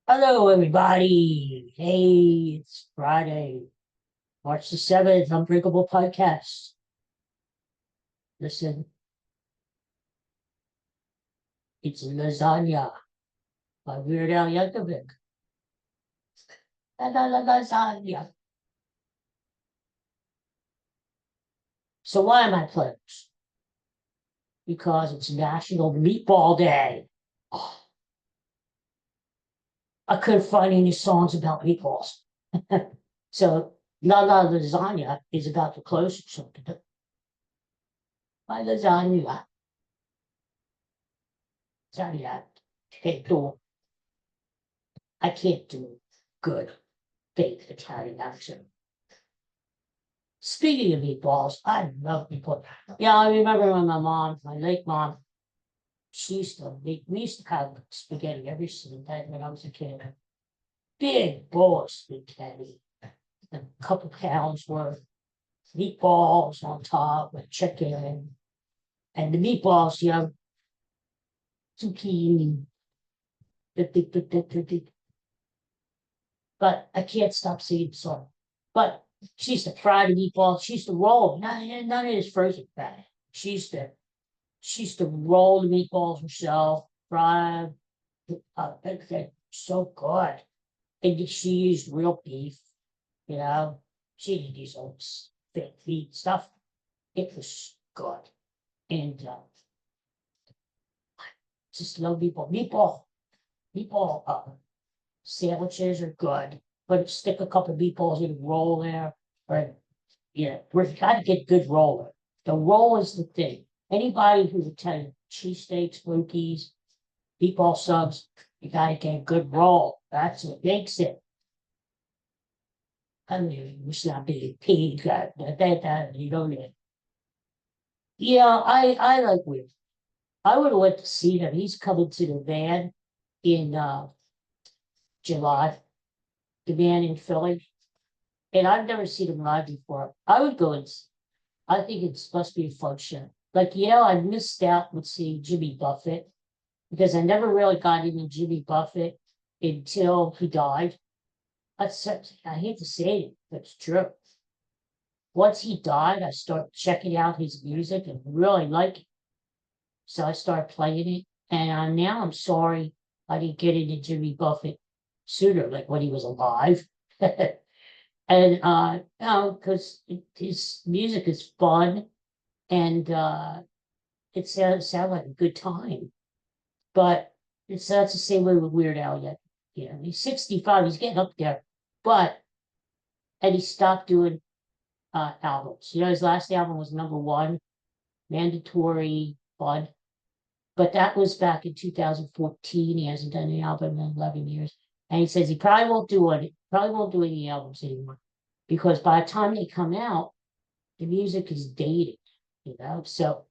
Hello, everybody. Hey, it's Friday, March the 7th, Unbreakable podcast. Listen, it's lasagna by Weird Al Yankovic. Lasagna. So why am I playing this? Because it's National Meatball Day. Oh, I couldn't find any songs about meatballs. So La Lasagna is about the closest something. My lasagna. Lasagna. Can't do, I can't do good fake Italian accent. Speaking of meatballs, I love meatballs. Yeah, I remember when my late mom, she used to make, we used to have spaghetti every single day when I was a kid. Big bowl of spaghetti, a couple pounds worth, meatballs on top with chicken, and the meatballs, zucchini, but I can't stop singing the song. But she used to fry the meatballs. She used to roll. None of this frozen fat. She used to she used to roll the meatballs herself, fry them. They're so good. And she used real beef, you know. She didn't use all this fake meat stuff. It was good. And just love meatball. Meatball sandwiches are good. But stick a couple of meatballs in a roll there. Or yeah, we've got to get good roller. The roll is the thing. Anybody who's attended cheesesteaks, smokies, meatball subs, you gotta get a good roll. That's what makes it. I mean, we should not be a pig. You know that. Yeah, I like Weird. I would have went to see him. He's coming to the van in July. The van in Philly, and I've never seen him live before. I would go and. I think it's supposed to be a fun show. Like, I missed out with seeing Jimmy Buffett because I never really got into Jimmy Buffett until he died. I hate to say it, but it's true. Once he died, I started checking out his music and really like it. So I started playing it. And now I'm sorry I didn't get into Jimmy Buffett sooner, like when he was alive. And because his music is fun and it sounds like a good time. But that's the same way with Weird Al yet. He's 65, he's getting up there. But and he stopped doing albums. His last album was number one, Mandatory Fun. But that was back in 2014. He hasn't done an album in 11 years. And he says he probably won't do any albums anymore. Because by the time they come out, the music is dated. So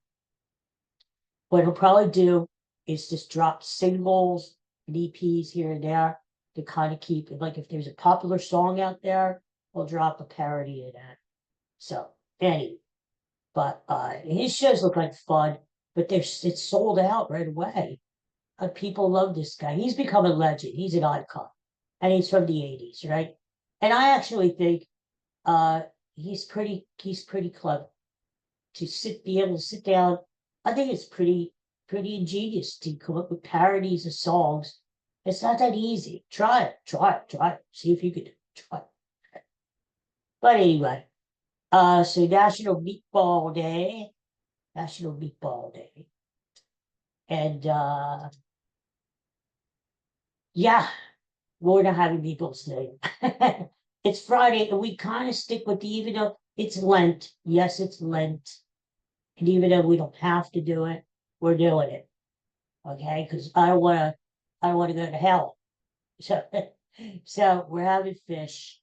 what he'll probably do is just drop singles and EPs here and there to kind of keep it. Like if there's a popular song out there, we'll drop a parody of that. So anyway, but his shows look like fun, but it's sold out right away. People love this guy. He's become a legend. He's an icon, and he's from the '80s, right? And I actually think uh, he's pretty clever be able to sit down. I think it's pretty ingenious to come up with parodies of songs. It's not that easy. Try it. See if you could try it. But anyway, so National Meatball Day, and yeah, we're not having meatballs today. It's Friday, and we kind of stick with even though it's Lent. Yes, it's Lent. And even though we don't have to do it, we're doing it. Okay, because I don't want to go to hell. So so we're having fish,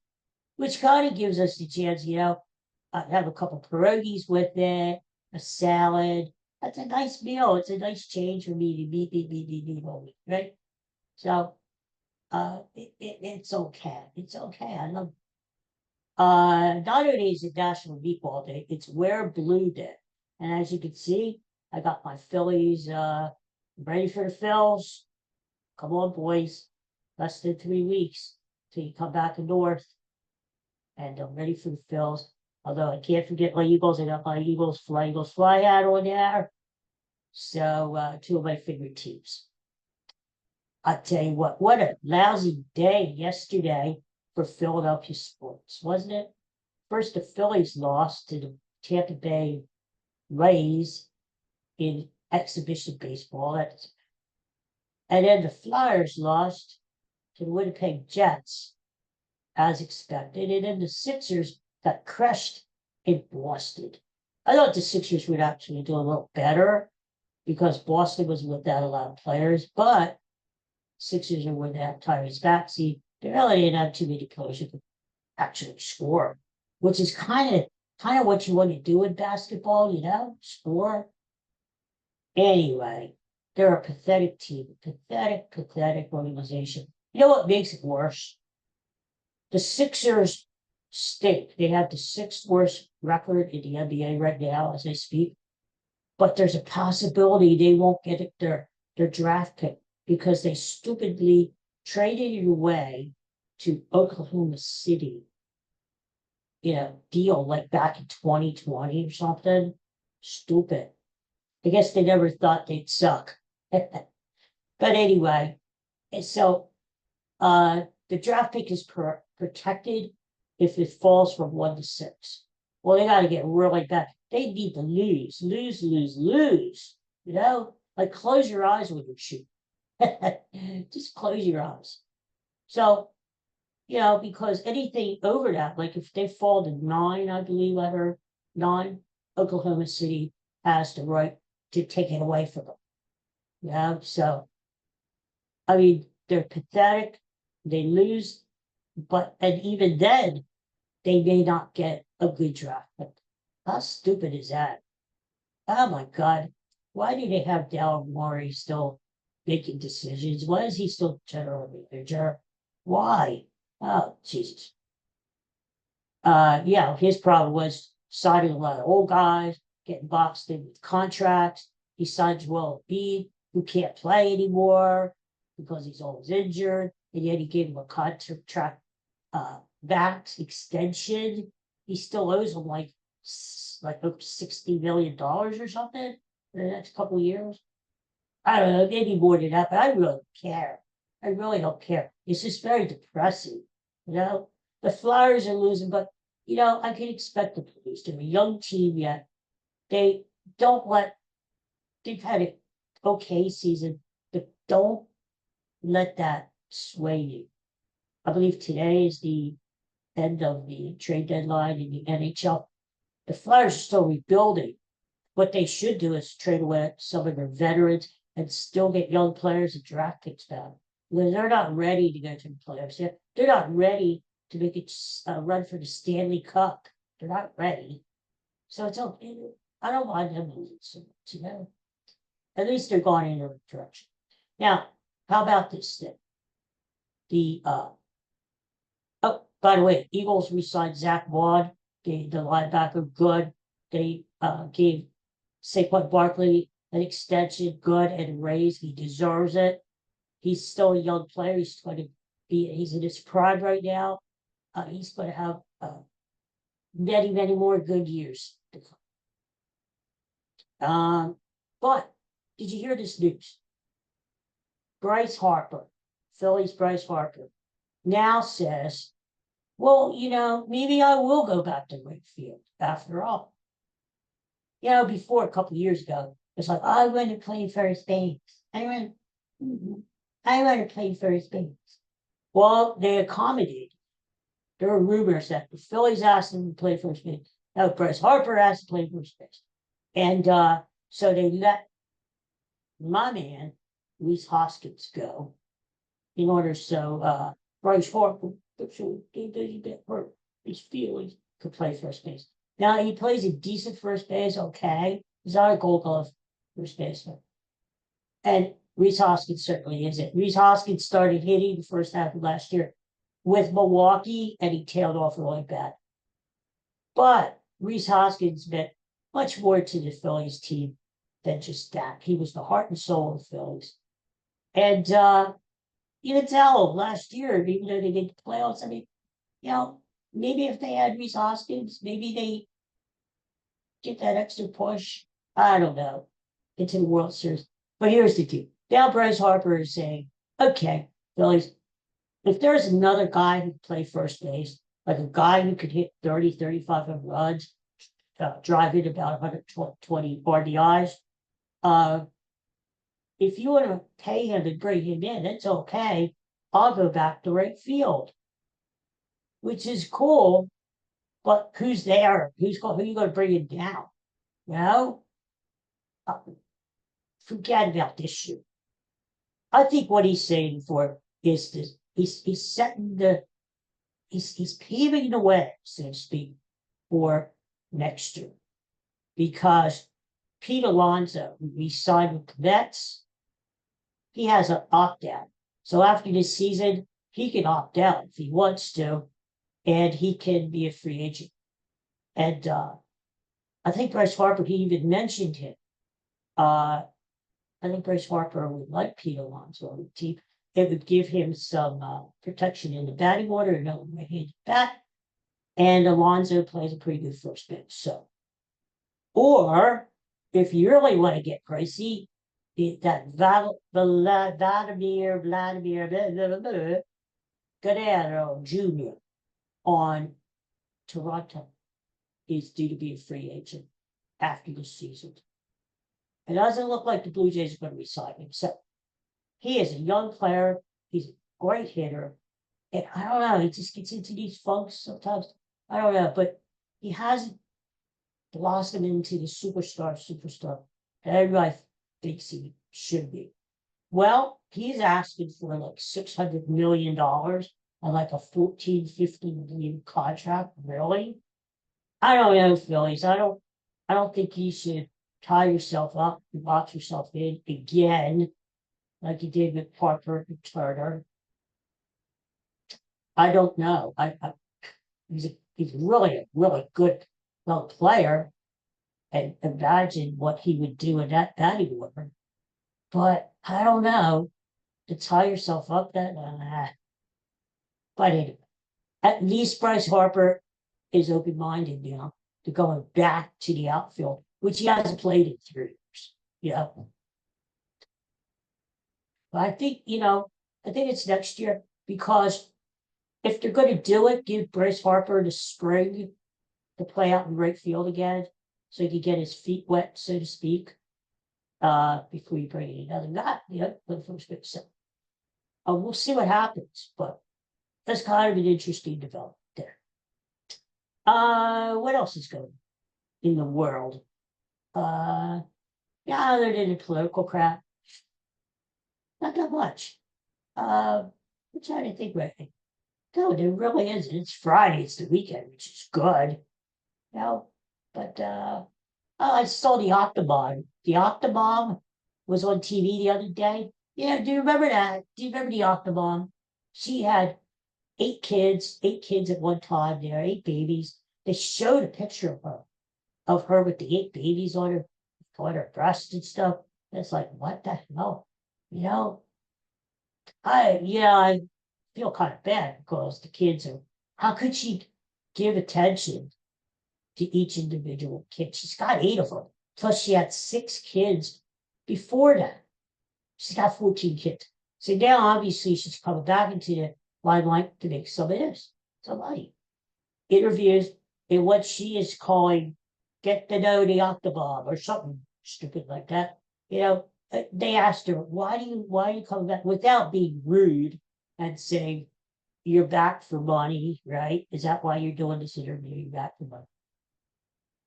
which kind of gives us the chance, have a couple pierogies with it, a salad. That's a nice meal. It's a nice change for me to meet all week, right? So it's okay. It's okay. I love not only is it National Meatball Day, it's Wear Blue Day. And as you can see, I got my Phillies ready for the Phils. Come on, boys. less than 3 weeks till you come back north. And I'm ready for the Phils. Although I can't forget my Eagles. I got my Eagles fly hat on there. So two of my favorite teams. I tell you what a lousy day yesterday for Philadelphia sports, wasn't it? First, the Phillies lost to the Tampa Bay Rays in exhibition baseball. And then the Flyers lost to the Winnipeg Jets, as expected. And then the Sixers got crushed in Boston. I thought the Sixers would actually do a little better because Boston was without a lot of players, but Sixers are without Tyrese Maxey. They really didn't have too many players who could actually score, which is kind of what you want to do in basketball, score. Anyway, they're a pathetic team, pathetic organization. You know what makes it worse? The Sixers stink. They have the sixth worst record in the NBA right now as I speak. But there's a possibility they won't get their draft pick because they stupidly traded it away to Oklahoma City. Deal like back in 2020 or something. Stupid. I guess they never thought they'd suck. But anyway, so the draft pick is protected if it falls from 1 to 6. Well, they got to get really bad. They need to lose. Like close your eyes when you shoot. Just close your eyes. So, because anything over that, like if they fall to 9, I believe I heard 9, Oklahoma City has the right to take it away from them. So, I mean, they're pathetic. They lose, and even then, they may not get a good draft. But how stupid is that? Oh my God. Why do they have Daryl Morey still making decisions? Why is he still general manager? Why? Oh, Jesus. His problem was signing a lot of old guys, getting boxed in with contracts. He signs Joel Embiid, who can't play anymore because he's always injured. And yet he gave him a contract max extension. He still owes him like $60 million or something for the next couple of years. I don't know, maybe more than that, but I really don't care. I really don't care. It's just very depressing. The Flyers are losing, but I can expect them to lose. They're a young team yet. They've had an okay season, but don't let that sway you. I believe today is the end of the trade deadline in the NHL. The Flyers are still rebuilding. What they should do is trade away some of their veterans and still get young players and draft picks back. Because they're not ready to go to the playoffs yet. They're not ready to make it run for the Stanley Cup. They're not ready. So it's okay. I don't mind them losing so much, At least they're going in the right direction. Now, how about this thing? By the way, Eagles re-signed Zach Vaughn, the linebacker, good. They gave Saquon Barkley an extension, good, and a raise. He deserves it. He's still a young player. He's in his prime right now. He's going to have many more good years to come. But did you hear this news? Bryce Harper, Phillies Bryce Harper, now says, well, maybe I will go back to right field after all. Before a couple of years ago, it's like, I want to play first base. I want to play first base. Well, they accommodated. There were rumors that the Phillies asked him to play first base. Now, Bryce Harper asked to play first base. And so they let my man, Rhys Hoskins, go in order so Bryce Harper, so he doesn't get hurt. His feelings could play first base. Now, he plays a decent first base, okay. He's not a Gold Glove first baseman. And Rhys Hoskins certainly isn't. Rhys Hoskins started hitting the first half of last year with Milwaukee, and he tailed off really bad. But Rhys Hoskins meant much more to the Phillies team than just that. He was the heart and soul of the Phillies. And you can tell last year, even though they did the playoffs, I mean, you know, maybe if they had Reese Hoskins, maybe they get that extra push. I don't know, into the World Series. But here's the deal. Now Bryce Harper is saying, okay, Phillies, if there's another guy who can play first base, like a guy who could hit 30, 35 home runs, drive in about 120 RBIs, uh, if you want to pay him to bring him in, it's okay. I'll go back to right field, which is cool. But who's there? Who are you going to bring him down? You know, uh, forget about this shit. I think what he's saying for is this: he's setting the he's paving the way, so to speak, for next year because Pete Alonso, who we signed with the Mets, he has an opt out. So after this season, he can opt out if he wants to, and he can be a free agent. And I think Bryce Harper, he even mentioned him. Uh, I think Bryce Harper would like Pete Alonso on the team. It would give him some protection in the batting order, no right-handed bat. And Alonso plays a pretty good first base. So, or if you really want to get pricey, that Vladimir Guerrero Jr. on Toronto is due to be a free agent after this season. It doesn't look like the Blue Jays are going to resign him. So he is a young player. He's a great hitter. And I don't know, he just gets into these funks sometimes. I don't know, but he hasn't blossomed into the superstar that everybody thinks he should be. Well, he's asking for like $600 million on like a 14, 15 million contract. Really? I don't know, Phillies. I don't think you should tie yourself up and box yourself in again, like you did with Parker and Turner. I don't know. He's really a really good player, and imagine what he would do in that batting order. But I don't know to tie yourself up that. But anyway, at least Bryce Harper is open minded now to going back to the outfield, which he hasn't played in 3 years. You know, but I think it's next year because if they're going to do it, give Bryce Harper the spring to play out in right field again, so he can get his feet wet, so to speak, before you bring in another guy. For first bit. So we'll see what happens, but that's kind of an interesting development there. What else is going on in the world? Yeah, other than the political crap, not that much. I'm trying to think right now. No, there really isn't. It's Friday, it's the weekend, which is good. You know, but I saw the Octomom. The Octomom was on TV the other day. Yeah, do you remember that? Do you remember the Octomom? She had 8 kids at one time. There, 8 babies. They showed a picture of her with the 8 babies on her breast and stuff. It's like, what the hell? You know, I feel kind of bad because the kids are. How could she give attention to each individual kid? She's got 8 of them. Plus, she had 6 kids before that. She's got 14 kids. So now, obviously, she's coming back into the limelight to make some of this. So, like, interviews in what she is calling "get to know the Octobomb" or something stupid like that. They asked her, why are you coming back without being rude and saying, you're back for money, right? Is that why you're doing this interview? You're back for money.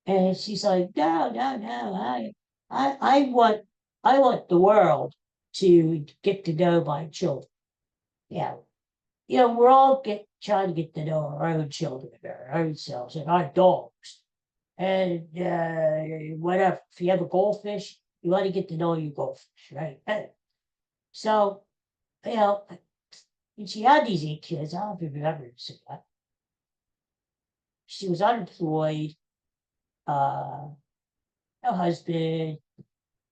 And she's like, no, no, no. I want the world to get to know my children. Yeah. We're all trying to get to know our own children, our own selves, and our dogs. And whatever. If you have a goldfish, you want to get to know your goldfish, right? So, when she had these 8 kids, I don't know if you remember that. She was unemployed, no husband,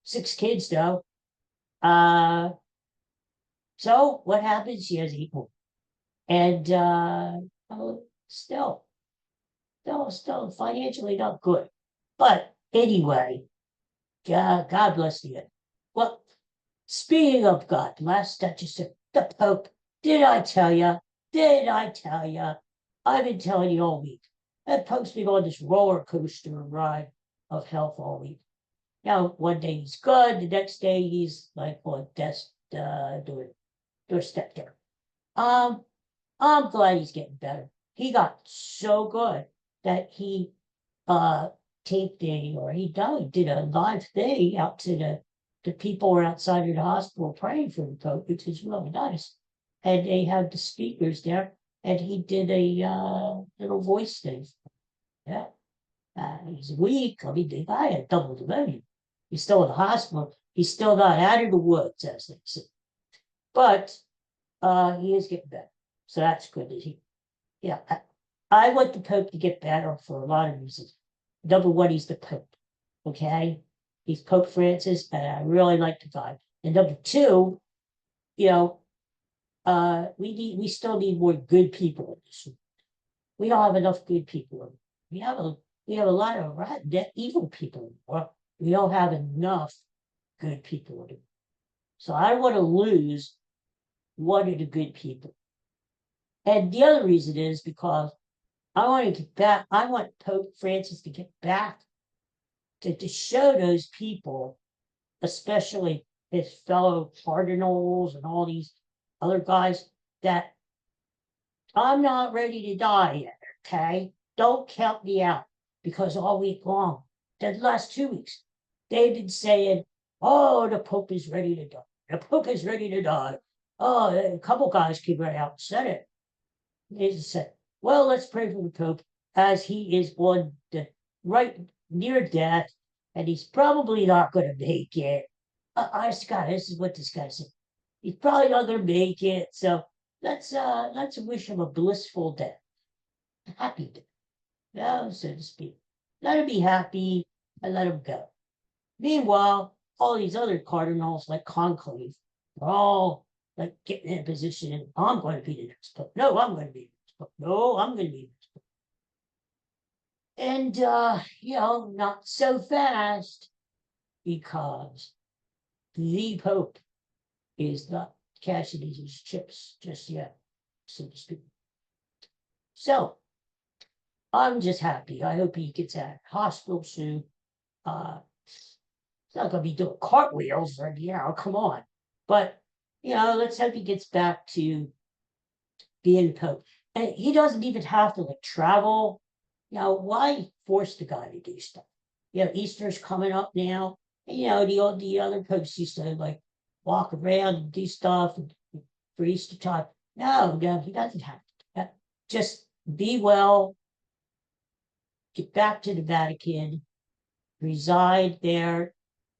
6 kids though. Uh, So what happens? She has 8 more. And oh, still financially not good. But anyway, God bless the earth. Well, speaking of God, last I just said the Pope. Did I tell you? Did I tell you? I've been telling you all week. That Pope's been on this roller coaster ride of health all week. Now, one day he's good, the next day he's like on desk doorstep there. I'm glad he's getting better. He got so good that he taped did a live thing out to the people who are outside of the hospital praying for the Pope, which is really nice. And they had the speakers there, and he did a little voice thing. Yeah. He's weak. I mean, the guy had double pneumonia. He's still in the hospital. He's still not out of the woods, as they say. But he is getting better. So that's good. Yeah, I want the Pope to get better for a lot of reasons. Number one, he's the Pope. Okay, he's Pope Francis, and I really like the guy. And number two, you know, we still need more good people in this. We don't have enough good people. We have a lot of evil people. We don't have enough good people. So I want to lose one of the good people. And the other reason is because I want to get back. I want Pope Francis to get back to show those people, especially his fellow cardinals and all these other guys, that I'm not ready to die yet. Okay, don't count me out, because all week long, the last 2 weeks, they've been saying, "Oh, the Pope is ready to die. The Pope is ready to die." Oh, a couple guys came right out and said it. They just said, "Well, let's pray for the Pope, as he is on the right near death, and he's probably not going to make it." Scott, this is what this guy said. He's probably not going to make it, so let's wish him a blissful death, happy death, so to speak. Let him be happy and let him go. Meanwhile, all these other cardinals, like Conclave, are all like getting in a position. I'm going to be the next Pope. No, I'm going to be the next Pope. No, I'm going to be the next Pope. And not so fast, because the Pope is not cashing his chips just yet, so to speak. So I'm just happy. I hope he gets out of hospital soon. It's not going to be doing cartwheels, or come on. But let's hope he gets back to being the Pope. And he doesn't even have to travel. Why force the guy to do stuff? Easter's coming up now. And, the other popes used to walk around and do stuff for Easter time. No, he doesn't have to. Just be well, get back to the Vatican, reside there,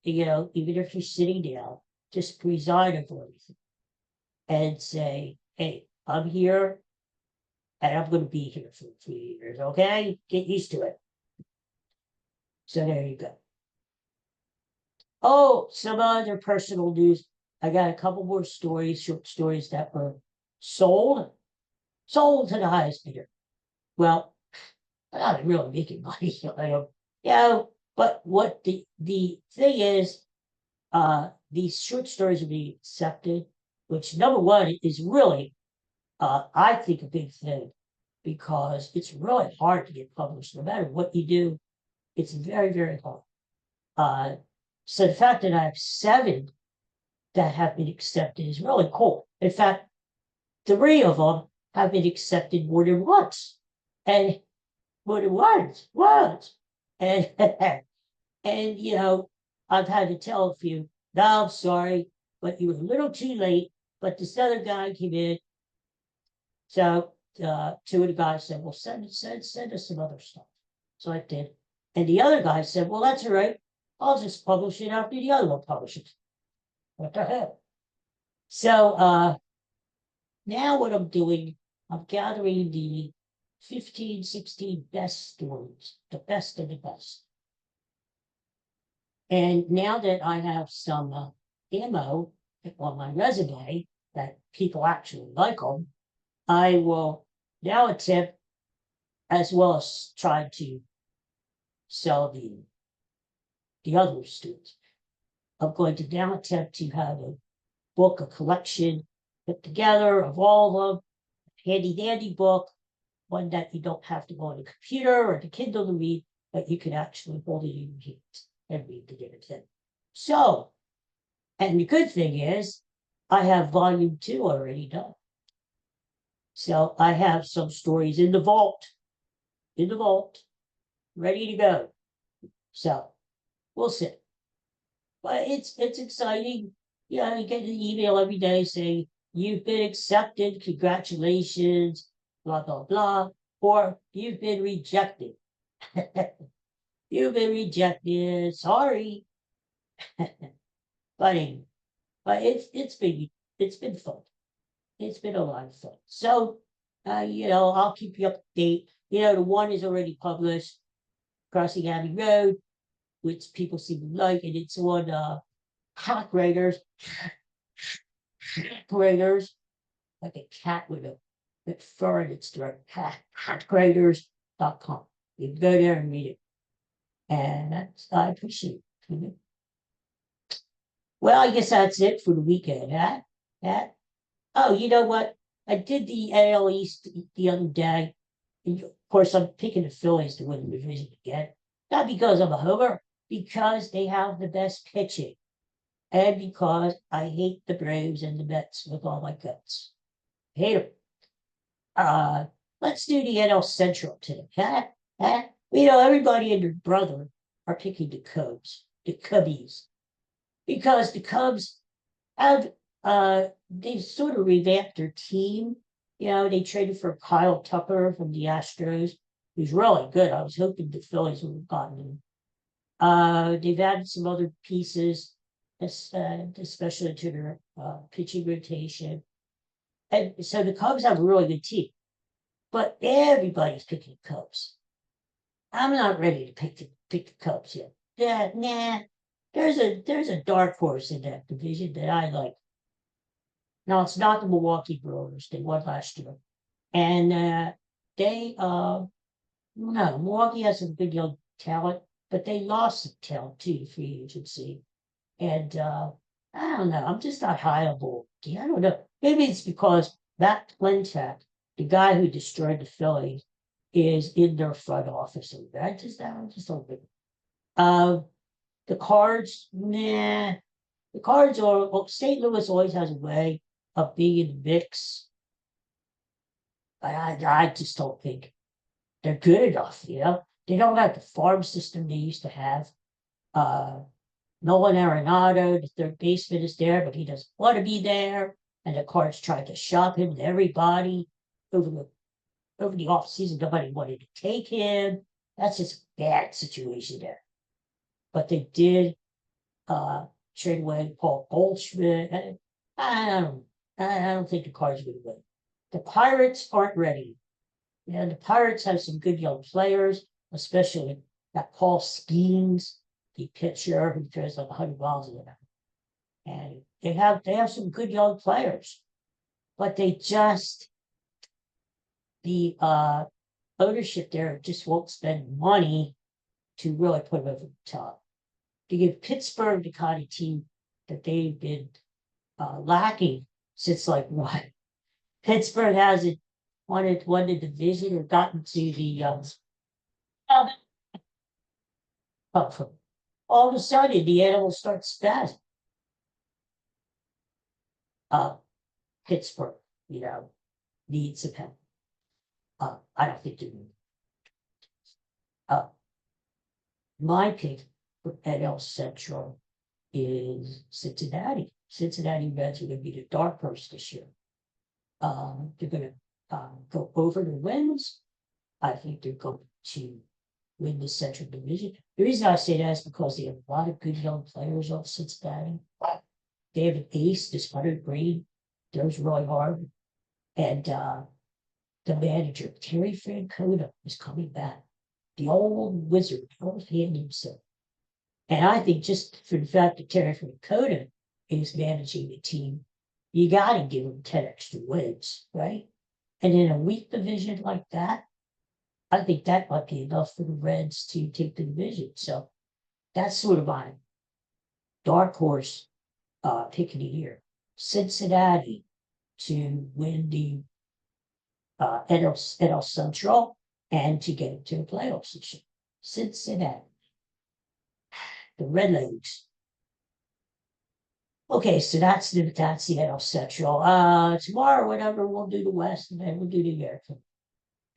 even if you're sitting down, just preside over everything and say, "Hey, I'm here, and I'm going to be here for a few years, okay? Get used to it." So there you go. Oh, some other personal news. I got a couple more short stories that were sold to the highest bidder. Well, I'm not really making money. But what the thing is, these short stories are being accepted, which number one is really, I think, a big thing, because it's really hard to get published. No matter what you do, it's very, very hard. So the fact that I have 7 that have been accepted is really cool. In fact, 3 of them have been accepted more than once, and more than once. And and I've had to tell a few, "No, I'm sorry, but you were a little too late." But this other guy came in, so 2 of the guys said, "Well, send us some other stuff." So I did, and the other guy said, "Well, that's all right. I'll just publish it after the other one publishes." What the hell? So now what I'm doing, I'm gathering the 15, 16 best stories, the best of the best. And now that I have some ammo on my resume, that people actually like them, I will now attempt, as well as try to sell the other students. I'm going to now attempt to have a book, a collection put together of all of them, handy dandy book, one that you don't have to go on the computer or the Kindle to read, but you can actually hold it in your hands and read the damn thing. So, and the good thing is, I have volume 2 already done. So I have some stories in the vault, ready to go. So we'll see. But it's exciting. You know, you get an email every day saying you've been accepted, congratulations, blah blah blah, or you've been rejected. You've been rejected. Sorry. but anyway, but it's been fun. It's been a lot of fun. So I'll keep you up to date. The one is already published, Crossing Abbey Road, which people seem to like, and it's on hack writers, like a cat with a fur in its throat, hackgraders.com. You can go there and read it. And I appreciate it. Well, I guess that's it for the weekend, huh? Oh, you know what? I did the AL East the other day. And of course, I'm picking the Phillies to win the division again. Not because I'm a homer, because they have the best pitching. And because I hate the Braves and the Mets with all my guts. Hate them. Let's do the NL Central today. Huh? Everybody and their brother are picking the Cubs, the Cubbies. Because the Cubs have they've sort of revamped their team. They traded for Kyle Tucker from the Astros, who's really good. I was hoping the Phillies would have gotten him. They've added some other pieces, especially to their pitching rotation. And so the Cubs have a really good team. But everybody's picking Cubs. I'm not ready to pick the Cubs yet. Yeah, nah. There's a dark horse in that division that I like. No, it's not the Milwaukee Brewers. They won last year. And no, Milwaukee has some good young talent, but they lost some talent too to free agency. And I don't know. I'm just not high on Milwaukee. I don't know. Maybe it's because Matt Klentak, the guy who destroyed the Phillies, is in their front office. I just don't think. The Cards, nah. The Cards St. Louis always has a way of being in the mix. I just don't think they're good enough. They don't have the farm system they used to have. Nolan Arenado, the third baseman, is there, but he doesn't want to be there. And the Cards tried to shop him to everybody over the offseason. Nobody wanted to take him. That's just a bad situation there. But they did trade away Paul Goldschmidt. I don't think the Cards would win. The Pirates aren't ready. The Pirates have some good young players, especially that Paul Skeens, the pitcher who throws like 100 miles an hour. And they have some good young players, but the ownership there just won't spend money to really put them over the top. To give Pittsburgh the kind of team that they've been lacking since what? Pittsburgh hasn't won the division or gotten to the all of a sudden the animal starts spazzing. Pittsburgh, needs a pen. I don't think they need. My pick for NL Central is Cincinnati. Cincinnati Reds are going to be the dark horse this year. They're going to go over the wins. I think they're going to win the Central Division. The reason I say that is because they have a lot of good young players on Cincinnati. They have an ace, this Hunter Green, throws really hard. And the manager, Terry Francona, is coming back. The old wizard, the old hand himself. And I think just for the fact that Terry Francona is managing the team you got to give them 10 extra wins, right? And in a weak division like that, I think that might be enough for the Reds to take the division. So that's sort of my dark horse pick of the year. Cincinnati to win the NL Central and to get into the playoffs this year. Cincinnati, the Red Legs. Okay, so that's the NL Central. Tomorrow, whatever, we'll do the West and then we'll do the American.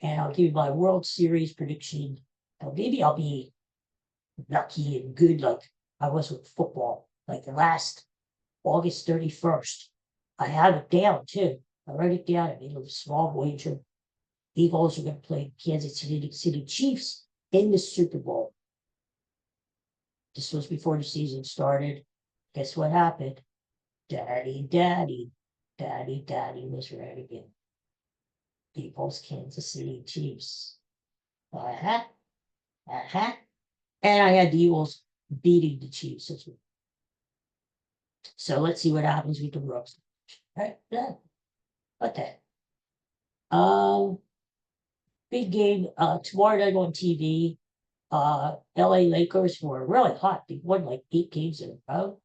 And I'll give you my World Series prediction. Maybe I'll be lucky and good like I was with football. Like the last August 31st. I have it down too. I wrote it down. I made a small wager. Eagles are going to play Kansas City Chiefs in the Super Bowl. This was before the season started. Guess what happened? Daddy was right again. Eagles, Kansas City Chiefs. And I had the Eagles beating the Chiefs as well. So let's see what happens with the Brooks. Right? What the? Big game tomorrow night on TV. LA Lakers were really hot. They won like 8 games in a row.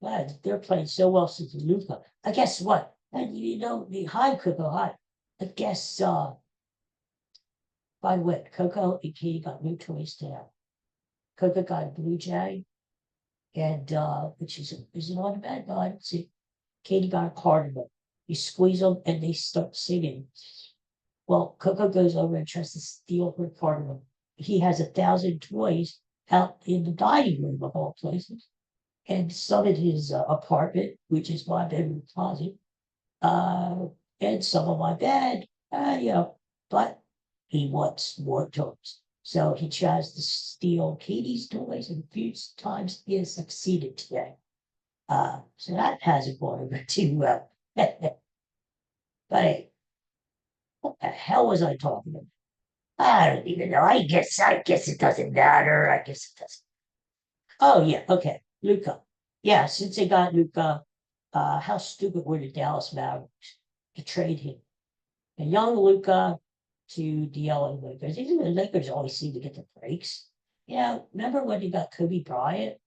Man, they're playing so well since Luka. I guess what? And the high could go high. I guess by the way, Coco and Katie got new toys today. Coco got a Blue Jay, and which isn't on the bed. No, I don't see. Katie got a cardinal. You squeeze them and they start singing. Well, Coco goes over and tries to steal her cardinal. He has 1,000 toys out in the dining room of all places, and some in his apartment, which is my bedroom closet, and some on my bed. But he wants more toys. So he tries to steal Katie's toys, and a few times he has succeeded today. So that hasn't gone over too well. But hey, what the hell was I talking about? I don't even know. I guess it doesn't matter. I guess it doesn't. Oh yeah, okay. Luka. Yeah, since they got Luka, how stupid were the Dallas Mavericks to trade him? And young Luka to the LA Lakers. Even the Lakers always seem to get the breaks. Remember when they got Kobe Bryant?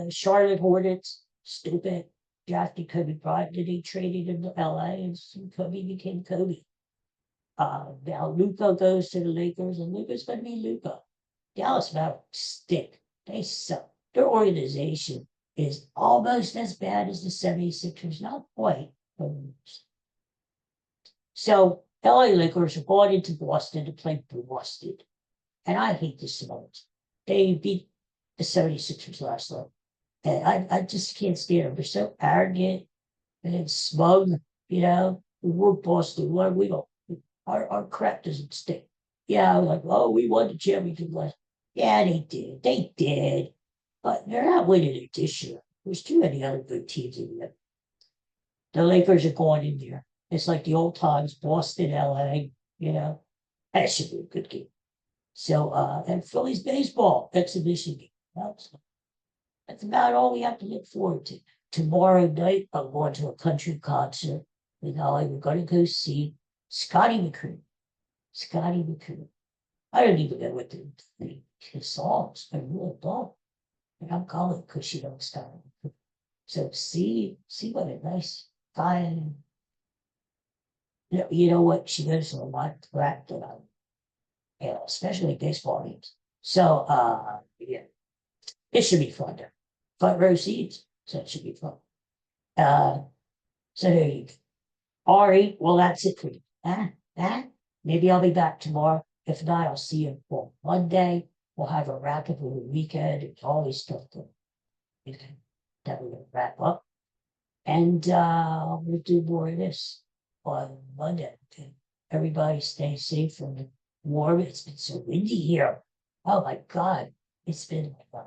Charlotte Hornets, stupid, drafted Kobe Bryant, then he traded him to LA, and Kobe became Kobe. Now Luka goes to the Lakers, and Luka's going to be Luka. Dallas Mavericks stink. They suck. Their organization is almost as bad as the 76ers, not quite. So LA Lakers are going into Boston to play Boston. And I hate the Simones. They beat the 76ers last night. And I just can't stand them. They're so arrogant and smug, We're Boston. What are we going? Our crap doesn't stink. Yeah, like, oh, we won the championship last. Yeah, they did. They did. But they're not winning it this year. There's too many other good teams in there. The Lakers are going in there. It's like the old times, Boston, LA, That should be a good game. So, and Phillies baseball exhibition game. That's about all we have to look forward to. Tomorrow night, I'm going to a country concert with Holly. We're going to go see Scotty McCreery. Scotty McCreery. I don't even know what his songs. I really don't. And I'm calling because she don't stop. So see what a nice guy. You know what? She goes to a lot of crap that especially baseball games. So yeah, it should be fun there. Front row seats, so it should be fun. So there you go. All right, well that's it for you. Maybe I'll be back tomorrow. If not, I'll see you on Monday. We'll have a wrap up of the weekend. It's always stuff that we're gonna wrap up. And we'll do more of this on Monday. Okay? Everybody stay safe from the warm. It's been so windy here. Oh my God. It's been like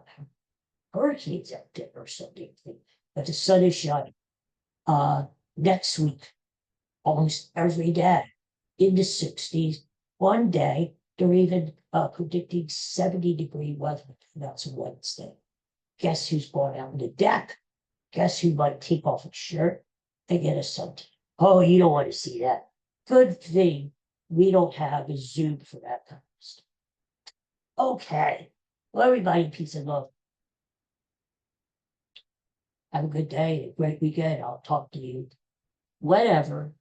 hurricanes out there or something. But the sun is shining. Next week, almost every day in the 60s. One day, they're even predicting 70-degree weather. That's Wednesday. Guess who's going out on the deck? Guess who might take off his shirt and get a suntan? Oh, you don't want to see that. Good thing we don't have a Zoom for that kind of stuff. Okay. Well, everybody, peace and love. Have a good day, a great weekend. I'll talk to you whenever.